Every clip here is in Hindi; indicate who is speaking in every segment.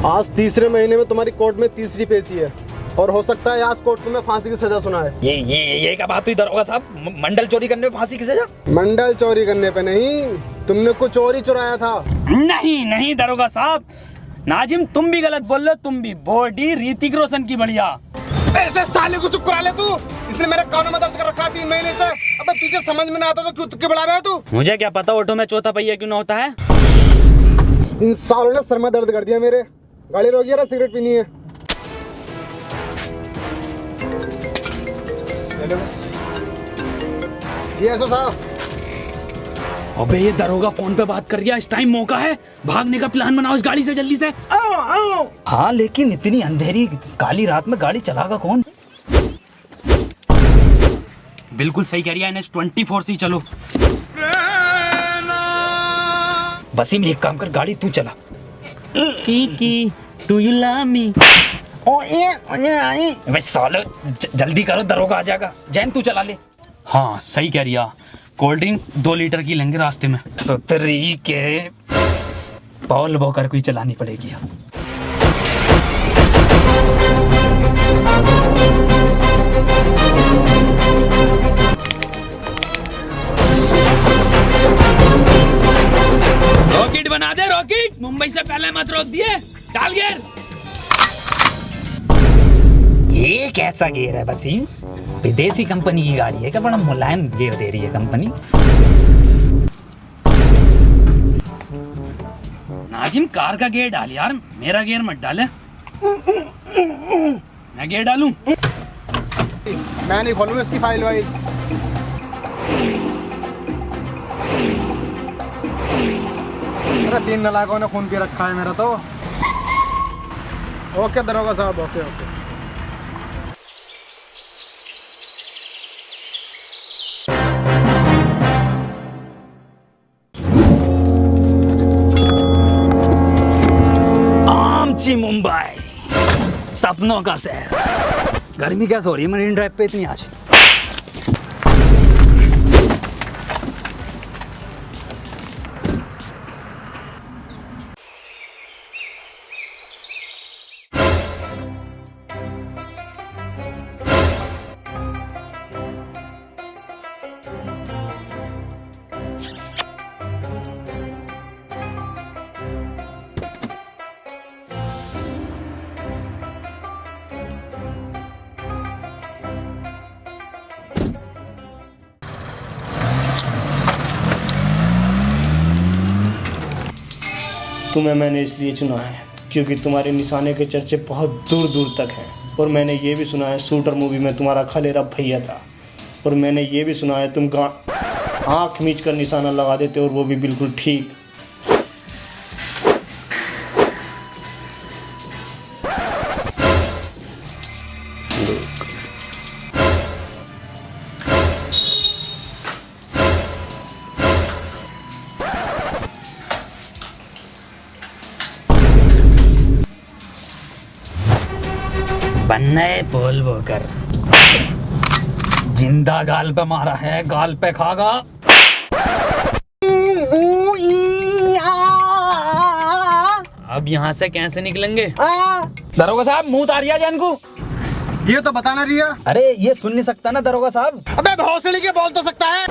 Speaker 1: आज तीसरे महीने में तुम्हारी कोर्ट में तीसरी पेशी है और हो सकता है आज कोर्ट में फांसी की सजा सुना है।
Speaker 2: ये क्या बात हुई दरोगा साहब? मंडल चोरी करने पे फांसी की सजा?
Speaker 1: मंडल चोरी करने पे नहीं, तुमने कुछ और ही चुराया था।
Speaker 3: नहीं दरोगा साहब, नाजिम तुम भी गलत बोल रहे हो। तुम भी बॉडी ऋतिक रोशन की बढ़िया।
Speaker 1: ऐसे साले को चुप करा ले तू। इसने मेरे कानों में दर्द कर रखा 3 महीने से। अबे तुझे समझ में ना आता तो क्यों तुक्के बढ़ा रहा है तू?
Speaker 3: मुझे क्या पता ऑटो में चौथा पहिया क्यों ना होता है।
Speaker 1: इन सालों ने सर में दर्द कर दिया मेरे। गाड़ी रोकी है, सिगरेट पीनी है। जी एसओ साहब।
Speaker 3: अबे ये दरोगा फोन पे बात कर रहा है। इस टाइम मौका है, भागने का प्लान बनाओ इस गाड़ी से जल्दी से।
Speaker 2: हाँ लेकिन इतनी अंधेरी काली रात में गाड़ी चलागा कौन?
Speaker 3: बिल्कुल सही कह रही है NH 24 से चलो।
Speaker 2: वसीम एक काम कर, गाड़ी तू चला।
Speaker 3: की डू यू लव मी?
Speaker 2: सालो जल्दी करो, दरोगा आ जाएगा। जैन तू चला ले।
Speaker 3: हाँ सही कह रही है। कोल्ड ड्रिंक 2 लीटर की लेंगे रास्ते में।
Speaker 2: सुतरी के पॉल वॉकर को ही चलानी पड़ेगी।
Speaker 3: रॉकेट बना दे रॉकेट। मुंबई से पहले मत रोक दिए। डाल गियर।
Speaker 2: ये कैसा गियर है वसीम? विदेशी कंपनी की गाड़ी है क्या? बड़ा मुलायम गियर दे रही है कंपनी।
Speaker 3: नाजिम कार का गियर डाल यार, मेरा गियर मत डाले। मैं गियर डालूं?
Speaker 1: मैं नहीं खोलूंगा इसकी फाइल वाइल। अरे 3 नालायकों ने खून पी रखा है मेरा तो। ओके दरोगा साहब, ओके।
Speaker 3: आमची मुंबई, सपनों का शहर।
Speaker 2: गर्मी कैसे हो रही है मरीन ड्राइव पे इतनी आज?
Speaker 4: तुम्हें मैंने इसलिए चुना है क्योंकि तुम्हारे निशाने के चर्चे बहुत दूर दूर तक हैं। और मैंने ये भी सुना है शूटर मूवी में तुम्हारा खलेरा भैया था। और मैंने ये भी सुना है तुम आँख मीच कर निशाना लगा देते और वो भी बिल्कुल ठीक।
Speaker 2: बनने पोल वॉकर जिंदा गाल पे मारा है, गाल पे खागा।
Speaker 3: अब यहाँ से कैसे निकलेंगे?
Speaker 2: दरोगा साहब मुंह उतारिया जान को।
Speaker 1: ये तो बताना रिया।
Speaker 2: अरे ये सुन नहीं सकता ना दरोगा साहब।
Speaker 1: अबे भौसड़ी के बोल तो सकता है।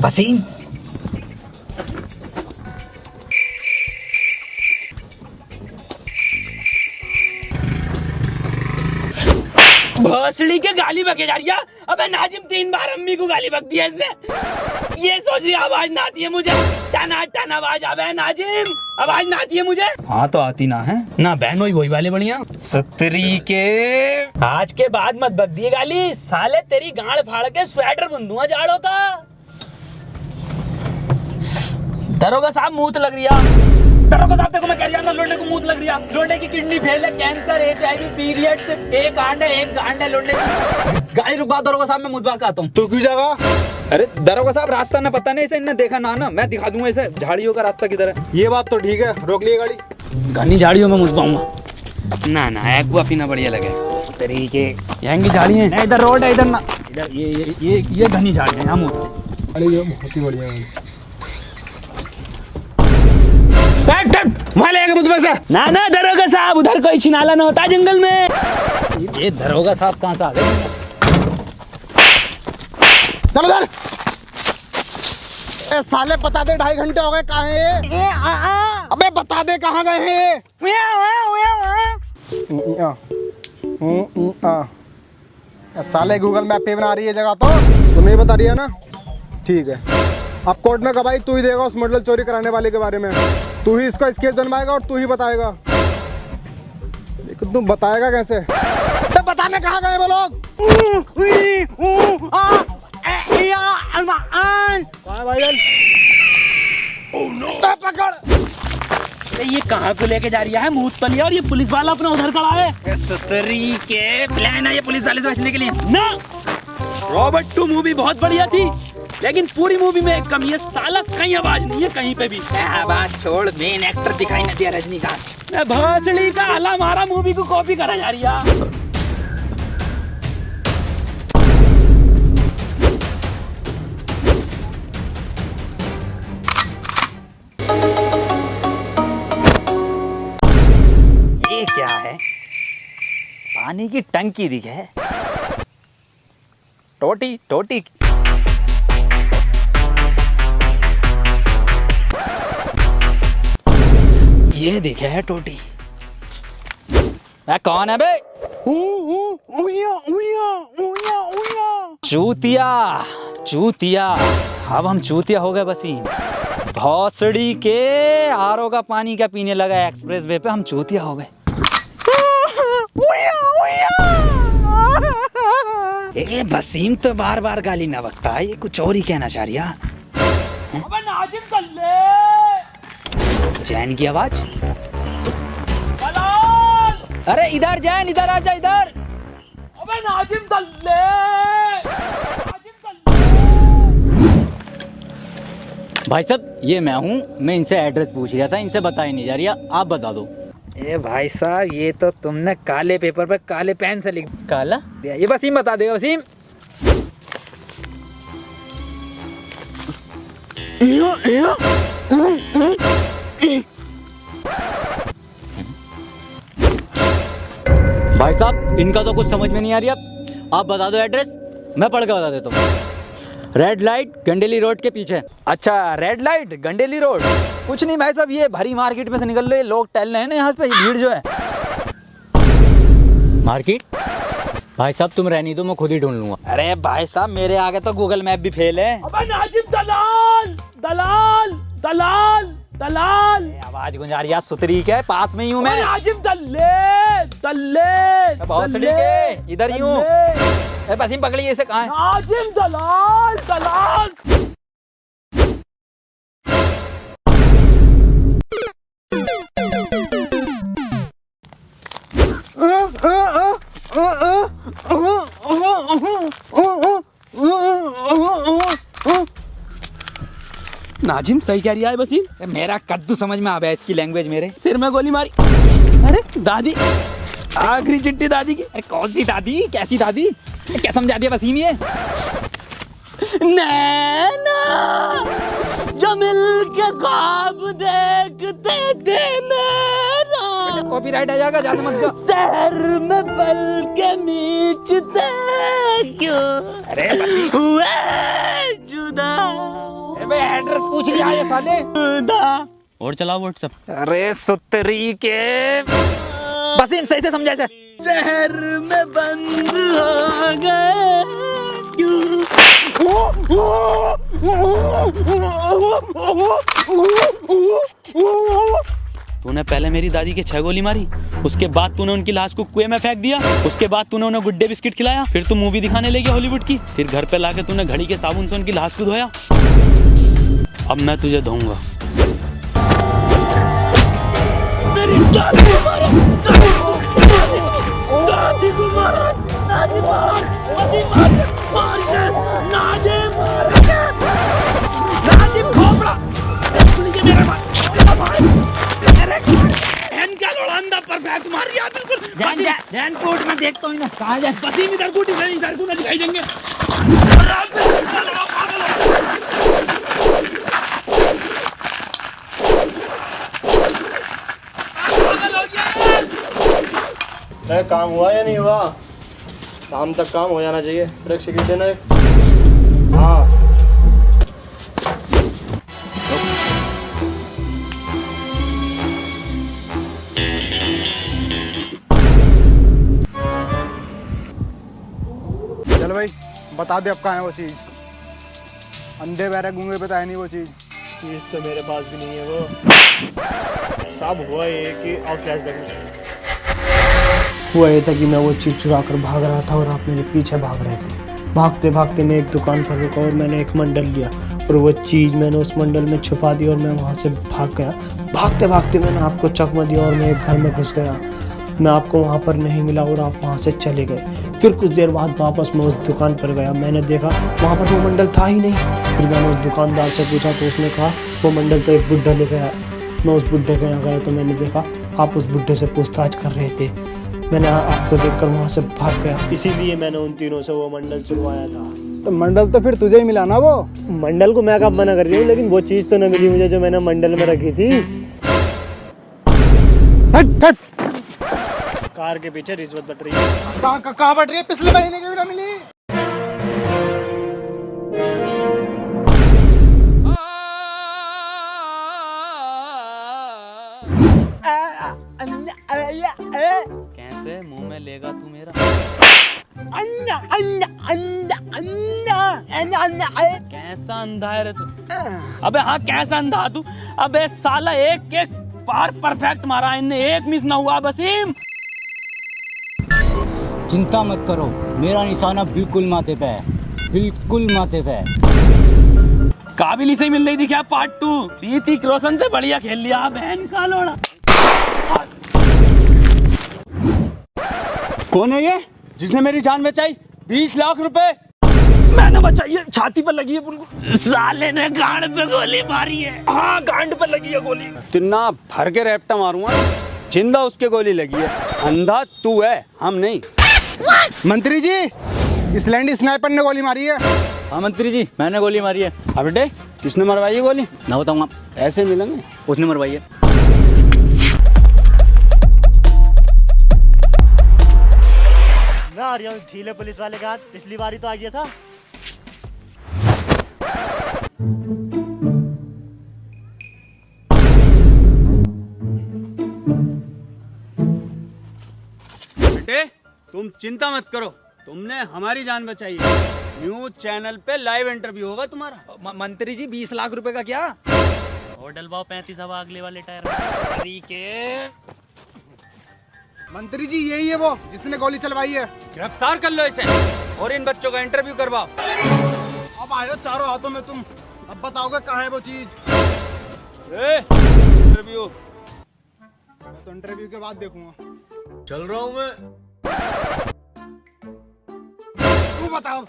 Speaker 2: वसीम
Speaker 3: भोसड़ी के गाली बके जा रही है। अबे नाजिम 3 बार अम्मी को गाली बक दिया इसने। ये सोच रही आवाज ना आती है मुझे। टना टना आवाज आवे है नाजिम, आवाज ना आती है मुझे।
Speaker 2: हाँ तो आती ना है
Speaker 3: ना बहन वही वाले बढ़िया।
Speaker 2: सतरी के
Speaker 3: आज के बाद मत बक दिए गाली। साले तेरी गांड फाड़ के स्वेटर बुंदूंगा जाड़ों का। दरोगा साहब मुंह लग रही है।
Speaker 2: दरोगा साहब देखो मैं कह रहा हूं लोंडे को मुंह लग रही है। लोंडे की किडनी फेल है, कैंसर, HIV, पीरियड से एक आंड है लोंडे की। गाड़ी रुकवा दरोगा साहब, मैं मुद्दा आता हूँ।
Speaker 1: तू क्यों जागा?
Speaker 2: अरे दरोगा साहब रास्ता ना पता नहीं, इसे इन्हें देखा ना मैं दिखा दूंगा इसे झाड़ियों का रास्ता किधर है।
Speaker 1: ये बात तो ठीक है, रोक लिए गाड़ी।
Speaker 3: घनी झाड़ियों में मुझ पाऊंगा ना एक्वा पीना बढ़िया लगे
Speaker 2: तरीके।
Speaker 3: यहाँ की झाड़ी है, इधर रोड है, इधर ना इधर ये घनी झाड़ी है। हम
Speaker 1: बहुत ही बढ़िया।
Speaker 3: वहाँ ले
Speaker 1: के मुझ में से।
Speaker 3: ना ना दरोगा साहब, उधर कोई छिनाला ना होता जंगल में।
Speaker 2: ये दरोगा साहब कहाँ से आ गए?
Speaker 1: चलो उधर। ए साले बता दे, 2.5 घंटे हो गए, कहाँ है ये? अबे बता दे कहाँ गए हैं ये? साले गूगल मैप पे बना रही है जगह, तो नहीं बता रही है ना? ठीक है, अब कोर्ट में गवाही तू ही देगा उस मॉडल चोरी कराने वाले के बारे में। तू ही इसका स्केच बनवाएगा और तू ही बताएगा। लेकिन तू बताएगा कैसे? तो बताने कहाँ गए वो लोग? भाईजान पकड़।
Speaker 3: अरे ये कहाँ को लेके जा रही है मूत पली, और ये पुलिस वाला अपना उधर खड़ा है।
Speaker 2: सुतरी के प्लान है ये पुलिस वाले से बचने के लिए
Speaker 3: ना। रॉबर्ट 2 मूवी बहुत बढ़िया थी, लेकिन पूरी मूवी में एक कमी है, साला कहीं आवाज नहीं है कहीं पे भी।
Speaker 2: बात छोड़, मेन एक्टर दिखाई न दिया रजनीकांत।
Speaker 3: भोसड़ी का हला मारा मूवी को कॉपी करा जा रही है।
Speaker 2: ये क्या है? पानी की टंकी दिखे, टोटी टोटी। ये दिखे है टोटी। कौन है बे? चूतिया चूतिया। अब हम चूतिया हो गए वसीम। भौसड़ी के आरओ का पानी का पीने लगा एक्सप्रेस वे पे, हम चूतिया हो गए। ए वसीम तो बार बार गाली ना बकता है, ये कुछ और ही कहना चाह रही है।
Speaker 3: अबे नाजिम कर ले।
Speaker 2: जैन की आवाज।
Speaker 3: दलाल!
Speaker 2: अरे इधर जैन, इधर आजा इधर।
Speaker 3: अबे नाजिम कर ले। नाजिम कर ले। भाई साहब ये मैं हूँ, मैं इनसे एड्रेस पूछ रहा था, इनसे बताई नहीं जा रही, आप बता दो।
Speaker 2: ए भाई साहब, ये तो तुमने काले पेपर पर काले पेन से लिख
Speaker 3: काला?
Speaker 2: दिया। ये वसीम बता देगा। वसीम
Speaker 3: भाई साहब इनका तो कुछ समझ में नहीं आ रही, अब आप बता दो एड्रेस, मैं पढ़ के बता देता हूँ। रेड लाइट गंडेली रोड के पीछे।
Speaker 2: अच्छा, रेड लाइट गंडेली रोड। कुछ नहीं भाई साहब, ये भरी मार्केट में से निकल रहे लोग टहल रहे हैं ना यहाँ पे, भीड़ जो है।
Speaker 3: मार्केट? भाई साहब तुम रहनी दो, मैं खुद ही ढूंढ लूंगा।
Speaker 2: अरे भाई साहब मेरे आगे तो गूगल मैप भी फेल है।
Speaker 3: अबे नाजिम दलाल दलाल दलाल दलाल।
Speaker 2: आवाज गुंजा रही है सुतरी के, पास में ही हूँ मैं।
Speaker 3: नाजिम दल्ले दल्ले
Speaker 2: भौसड़ी के इधर ही हूँ। वसीम पकड़िए इसे, कहाँ है?
Speaker 3: नाजिम दलाल दलाल। नाजिम सही कह रही है वसीम।
Speaker 2: मेरा कद्दू समझ में आ गया इसकी लैंग्वेज मेरे।
Speaker 3: सिर में गोली मारी। अरे दादी, आखिरी चिट्ठी दादी की।
Speaker 2: अरे कौन सी दादी, कैसी दादी? क्या समझा दिया वसीम ये?
Speaker 3: नैना जो मिलके ख्वाब देखते थे मेरा,
Speaker 2: कॉपीराइट आ जाएगा, ज्यादा मत गा।
Speaker 3: शहर में पल के मीचते क्यों
Speaker 2: अरे
Speaker 3: हुए जुदा।
Speaker 2: एड्रेस पूछ लिया ये साले।
Speaker 3: और चलाओ व्हाट्सएप।
Speaker 2: अरे सुतरी के वसीम सही से समझा इसे।
Speaker 3: शहर में बंद हो गए क्यों। तूने पहले मेरी दादी के 6 गोली मारी, उसके बाद तूने उनकी लाश को कुएं में फेंक दिया, उसके बाद तूने उन्हें गुड्डे बिस्किट खिलाया, फिर तू मूवी दिखाने ले गया हॉलीवुड की, फिर घर पे लाके तूने घड़ी के साबुन से उनकी लाश को धोया। अब मैं तुझे धोऊंगा। मेरी दादी को मारा, दादी को मारा, दादी मार, नाजिम खोपड़ा, मेरे का लोड़ांदा परफेक्ट मार दिया बिल्कुल। ध्यान कोर्ट में देखता हूँ ना, कहाँ जाए? वसीम इधर को दिखाई देंगे।
Speaker 4: अरे काम हुआ या नहीं हुआ? शाम तक काम हो जाना चाहिए। ब्रेक सिगरेट देना एक। हाँ
Speaker 1: चल भाई बता दे अब कहाँ है वो चीज़। अंधे बहरे गूंगे पे तो है नहीं वो चीज़।
Speaker 4: चीज़ तो मेरे पास भी नहीं है वो। साहब हुआ ये कि और फ्लैशबैक में चले। हुआ ये था कि मैं वो चीज़ चुरा कर भाग रहा था और आप मेरे पीछे भाग रहे थे। भागते भागते मैं एक दुकान पर रुका और मैंने एक मंडल लिया और वो चीज़ मैंने उस मंडल में छुपा दी और मैं वहाँ से भाग गया। भागते भागते मैंने आपको चकमा दिया और मैं एक घर में घुस गया। मैं आपको वहाँ पर नहीं मिला और आप वहाँ से चले गए। फिर कुछ देर बाद वापस मैं उस दुकान पर गया। मैंने देखा वहाँ पर वो मंडल था ही नहीं। फिर मैंने उस दुकानदार से पूछा तो उसने कहा वो मंडल तो एक बुड्ढा लेकर आया। मैं उस बुड्ढे के यहाँ गया तो मैंने देखा आप उस बुड्ढे से पूछताछ कर रहे थे। मैंने आपको देखकर वहाँ से भाग गया। इसीलिए मैंने उन तीनों से वो मंडल चुरवाया था।
Speaker 1: तो मंडल तो फिर तुझे ही मिला ना वो।
Speaker 4: मंडल को मैं कब मना कर रही हूँ, लेकिन वो चीज़ तो न मिली मुझे जो मैंने मंडल में रखी थी।
Speaker 1: हट हट।
Speaker 4: कार के पीछे रिश्वत बट रही है।
Speaker 1: कहाँ बट रही है? पिछले महीने की भी ना मिली।
Speaker 3: कैसे मुंह में लेगा तू मेरा? कैसा अंधा है रे तू? अबे हाँ कैसा अंधा तू? अबे साला एक एक बार परफेक्ट मारा इनने, एक मिस ना हुआ। वसीम
Speaker 2: चिंता मत करो, मेरा निशाना बिल्कुल माथे पे है, बिल्कुल माथे पे है।
Speaker 3: काबिल ही से मिल रही थी क्या पार्ट 2? ऋतिक रोशन से बढ़िया खेल लिया बहन का लोड़ा।
Speaker 2: कौन है ये जिसने मेरी जान बचाई? 20 लाख रुपए
Speaker 3: मैंने बचाई है, छाती पर लगी है उनको। साले ने गांड पे गोली मारी है।
Speaker 2: हाँ गांड पर लगी है गोली। तिन्ना भर के रैप्टा मारूंगा, जिंदा उसके गोली लगी है। अंधा तू है, हम नहीं।
Speaker 1: मंत्री जी इस लैंडी स्नाइपर ने गोली मारी है।
Speaker 3: हाँ मंत्री जी मैंने गोली मारी है।
Speaker 2: अब बेटे किसने मरवाई है गोली?
Speaker 3: ना बताऊंगा।
Speaker 2: ऐसे मिलेंगे।
Speaker 3: उसने मरवाई है।
Speaker 4: मैं आ रहा हूँ ढीले पुलिस वाले का हाथ, पिछली बारी तो आ गया था।
Speaker 2: बेटे तुम चिंता मत करो, तुमने हमारी जान बचाई है। न्यूज चैनल पे लाइव इंटरव्यू होगा तुम्हारा।
Speaker 3: मंत्री जी 20 लाख रुपए का क्या? और डलवाओ 35 हवा अगले वाले टायर में।
Speaker 1: मंत्री जी यही है वो जिसने गोली चलवाई है।
Speaker 2: गिरफ्तार कर लो इसे और इन बच्चों का इंटरव्यू करवाओ।
Speaker 1: अब आए हो चारों हाथों में तुम, अब बताओगे कहाँ है वो चीज?
Speaker 2: इंटरव्यू
Speaker 1: मैं तो इंटरव्यू के बाद देखूंगा।
Speaker 2: चल रहा हूँ मैं।
Speaker 1: तू बताओ।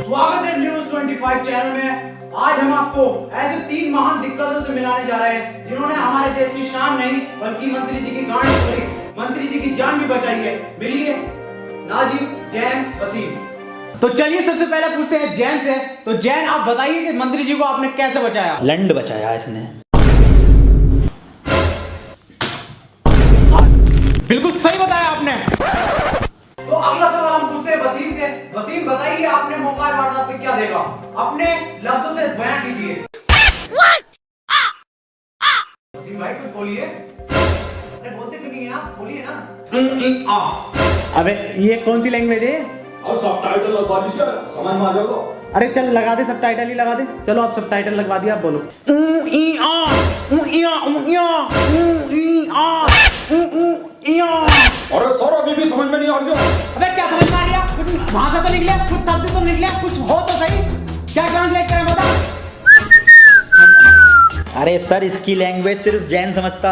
Speaker 5: स्वागत है न्यूज 25 चैनल में। आज हम आपको ऐसे 3 महान दिग्गजों से मिलाने जा रहे हैं जिन्होंने हमारे देश की शान नहीं बल्कि मंत्री जी की गांड तोड़ी, मंत्री जी की जान भी बचाई है। मिलिए नाजिम, जैन, वसीम। तो चलिए सबसे पहले पूछते हैं जैन से। तो जैन आप बताइए कि मंत्री जी को आपने कैसे बचाया?
Speaker 3: लंड बचाया इसने।
Speaker 5: बिल्कुल सही बताया आपने। तो अगला सवाल हम पूछते हैं वसीम से। वसीम बताइए आपने मौका वारदात पे क्या देखा? अपने लफ्जों से बयान कीजिए। वसीम भाई कुछ बोलिए। अरे बोलते क्यों नहीं आप? बोलिए ना।
Speaker 4: अबे ये कौन सी लैंग्वेज है?
Speaker 2: और सबटाइटल लगवा दीजिए, समझ में आ जाएगा।
Speaker 4: अरे चल लगा दे, सबटाइटल ही लगा दे। चलो आप सबटाइटल लगवा दिया, आप बोलो।
Speaker 2: अरे सर अभी भी समझ में नहीं आ रही।
Speaker 5: अबे क्या समझ में आ रहा? कुछ भाषा तो निकले, कुछ शब्द तो निकले, कुछ हो तो सही। क्या ट्रांसलेट करें बता?
Speaker 6: अरे सर इसकी लैंग्वेज सिर्फ जैन समझता।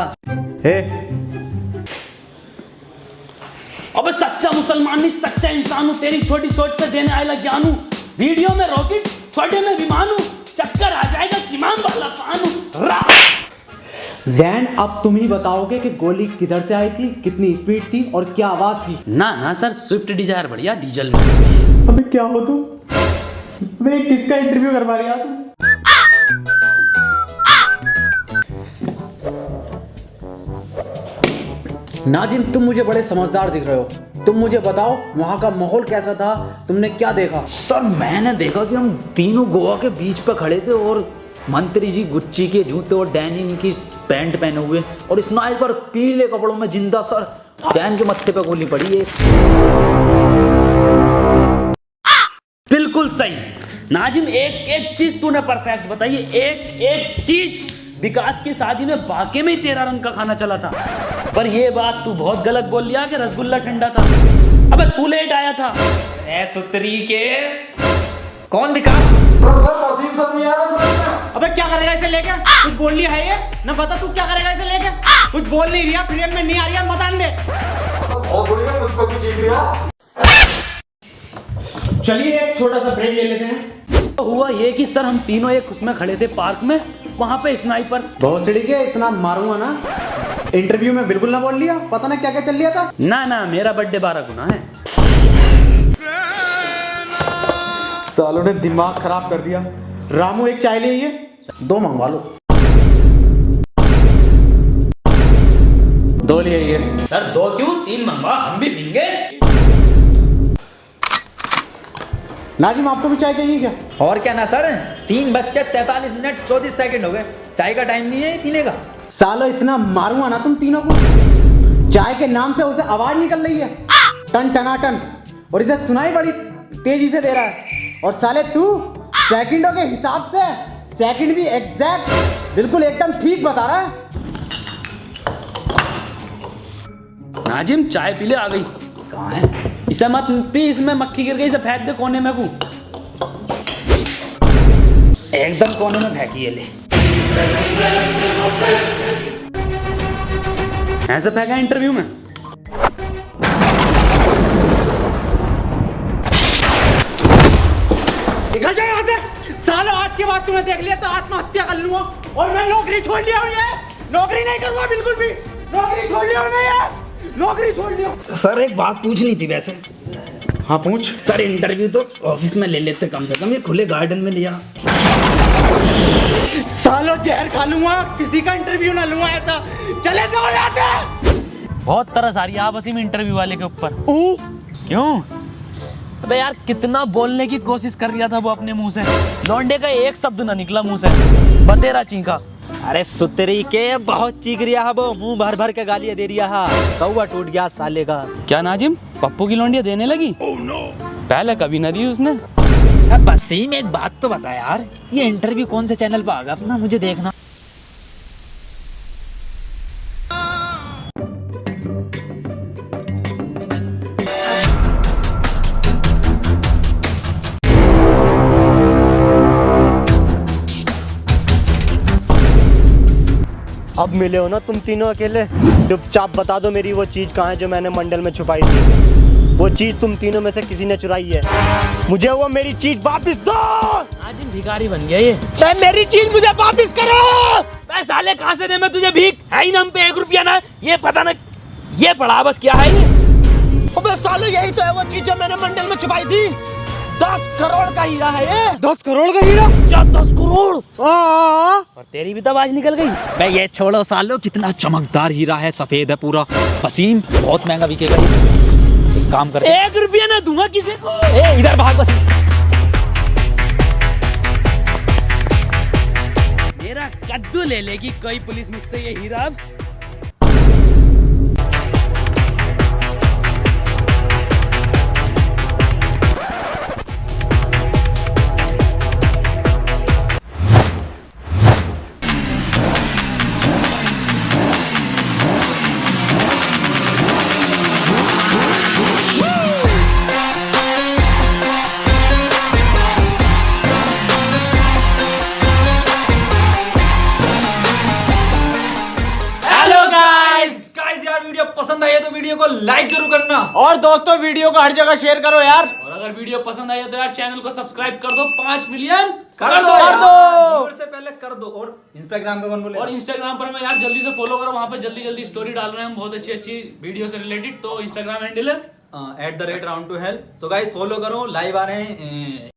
Speaker 3: अबे सच्चा मुसलमान नहीं, सच्चा इंसान हूँ। तेरी छोटी सोच पे देने आएगा ज्ञान हूँ। वीडियो में रॉकेट, छोटे में विमान हूँ। चक्कर आ जाएगा चिमाम वाला पान हूँ।
Speaker 5: जैन अब तुम ही बताओगे कि गोली किधर से आई थी, कितनी स्पीड थी और क्या आवाज थी?
Speaker 3: ना ना सर स्विफ्ट डिजायर बढ़िया डीजल में।
Speaker 4: अबे क्या हो तुम? मैं किसका इंटरव्यू करवा रही तुम?
Speaker 7: नाजिम, तुम मुझे बड़े समझदार दिख रहे हो। तुम मुझे बताओ वहाँ का माहौल कैसा था, तुमने क्या देखा?
Speaker 6: सर मैंने देखा कि हम तीनों गोवा के बीच पे खड़े थे और मंत्री जी गुच्ची के जूते और डेनिम की पैंट पहने हुए और स्नाइपर पीले कपड़ों में जिंदा। सर डैन के मत्थे पे गोली पड़ी है।
Speaker 3: बिल्कुल सही नाजिम, एक एक चीज तूने परफेक्ट बताई है, एक एक चीज। विकास की शादी में वाकई में ही तेरा रंग का खाना चला था, पर ये बात तू बहुत गलत बोल लिया कि रसगुल्ला ठंडा था। अबे तू लेट आया था।
Speaker 6: ए सुतरी के कौन विकास?
Speaker 5: अबे क्या करेगा इसे लेके? कुछ बोल लिया है ये? ना बता तू क्या करेगा इसे लेके? कुछ बोल नहीं रहा, फ्रेम में नहीं आ रही है, मत आने दे। चलिए एक छोटा सा ब्रेक ले लेते हैं।
Speaker 3: तो हुआ ये कि सर हम तीनों एक उसमें खड़े थे पार्क में, वहां पे स्नाइपर।
Speaker 7: बहुत सिड़ी के इतना मारूंगा ना, इंटरव्यू में बिल्कुल ना बोल लिया, पता ना क्या क्या चल लिया था।
Speaker 3: ना ना, मेरा बर्थडे 12 गुना है।
Speaker 7: सालों ने दिमाग खराब कर दिया। रामू एक चाय ले आइए, 2 मंगवा लो। 2 ले आइए।
Speaker 3: सर 2 क्यों, 3 मंगवा, हम भी पीएंगे।
Speaker 7: नाजिम आपको भी चाय चाहिए क्या?
Speaker 6: और क्या ना सर, 3:43 हो गए, चाय का टाइम नहीं है पीने का।
Speaker 7: सालो इतना मारूंगा ना तुम तीनों को। चाय के नाम से उसे आवाज निकल रही है टन टनाटन, और इसे सुनाई बड़ी तेजी से दे रहा है। और साले तू सेकंडों के हिसाब से सेकंड भी एग्जैक्ट बिल्कुल एकदम ठीक बता रहा है।
Speaker 3: नाजिम चाय पी ले, आ गई।
Speaker 6: कहाँ है?
Speaker 3: इसे मत पी, इसमें मक्खी गिर गई, इसे फेंक दे कोने में। को
Speaker 6: एकदम कोने में फेंकी है। ले
Speaker 3: ऐसे फेंका इंटरव्यू में।
Speaker 5: निकल जाए यहाँ से। सालों आज के बाद तूने देख लिया तो आत्महत्या कर लूंगा, और मैं नौकरी छोड़ लिया हूँ। ये नौकरी नहीं करूंगा बिल्कुल भी, नौकरी छोड़ लिया हूँ मैं, ये नौकरी छोड़ लिया।
Speaker 6: सर एक बात पूछनी थी वैसे।
Speaker 7: हाँ पूछ।
Speaker 6: सर इंटरव्यू तो ऑफिस में ले लेते कम से कम, ये खुले गार्डन में लिया।
Speaker 5: सालों जहर खा लूंगा, किसी का इंटरव्यू ना लूंगा ऐसा। चले जाओ यहाँ से।
Speaker 3: बहुत तरस आ रही है आपस में इंटरव्यू वाले के ऊपर। क्यों? अबे यार कितना बोलने की कोशिश कर रहा था वो अपने मुंह से, लौंडे का एक शब्द ना निकला मुंह से, बतेरा चीखा।
Speaker 6: अरे सुतरी के बहुत चीख रिया है वो, मुंह भर भर के गालियां दे रिया है। कौवा टूट गया साले का।
Speaker 3: क्या नाजिम, पप्पू की लौंडिया देने लगी? पहले कभी न दी उसने।
Speaker 6: बस ही में एक बात तो बता यार, ये इंटरव्यू कौन से चैनल पर आगा अपना, मुझे देखना।
Speaker 4: अब मिले हो ना तुम तीनों अकेले, चुपचाप बता दो मेरी वो चीज कहाँ है जो मैंने मंडल में छुपाई थी। वो चीज तुम तीनों में से किसी ने चुराई है, मुझे वो मेरी चीज वापस दो।
Speaker 3: आज भिखारी बन गया ये।
Speaker 4: मेरी चीज मुझे वापस करो।
Speaker 3: मैं साले कहाँ से दे मैं तुझे भीख, है ही ना हम पे 1 रुपया ना, ये पता ना ये पड़ा बस क्या है ये।
Speaker 4: अबे साले यही तो है वो चीज जो मैंने मंडल में छुपाई थी। 10 करोड़ का हीरा है ये।
Speaker 7: 10 करोड़ का हीरा?
Speaker 3: क्या 10 करोड़? और तेरी भी तो आवाज निकल गई।
Speaker 6: मैं ये छोड़ो सालो, कितना चमकदार हीरा है, सफेद है पूरा, वसीम, बहुत महंगा बिकेगा ये। एक काम कर,
Speaker 3: 1 रुपया ना दूंगा किसी को।
Speaker 6: ए इधर भाग।
Speaker 3: मेरा कद्दू ले लेगी कोई पुलिस मुझसे ये हीरा अब।
Speaker 2: पसंद आई है तो वीडियो को लाइक जरूर करना,
Speaker 5: और दोस्तों वीडियो को हर जगह शेयर करो यार।
Speaker 3: और अगर वीडियो पसंद आई है तो यार चैनल को सब्सक्राइब कर दो। 5 मिलियन
Speaker 2: कर दो व्यूअर से पहले कर दो। और इंस्टाग्राम पे कौन बोले?
Speaker 3: और इंस्टाग्राम पर मैं यार जल्दी से फॉलो करो, वहां पे जल्दी जल्दी स्टोरी डाल रहे हैं हम बहुत अच्छी अच्छी वीडियो से रिलेटेड। तो इंस्टाग्राम हैंडल है
Speaker 2: @round2hell। सो गाइस फॉलो करो, लाइव आ रहे हैं।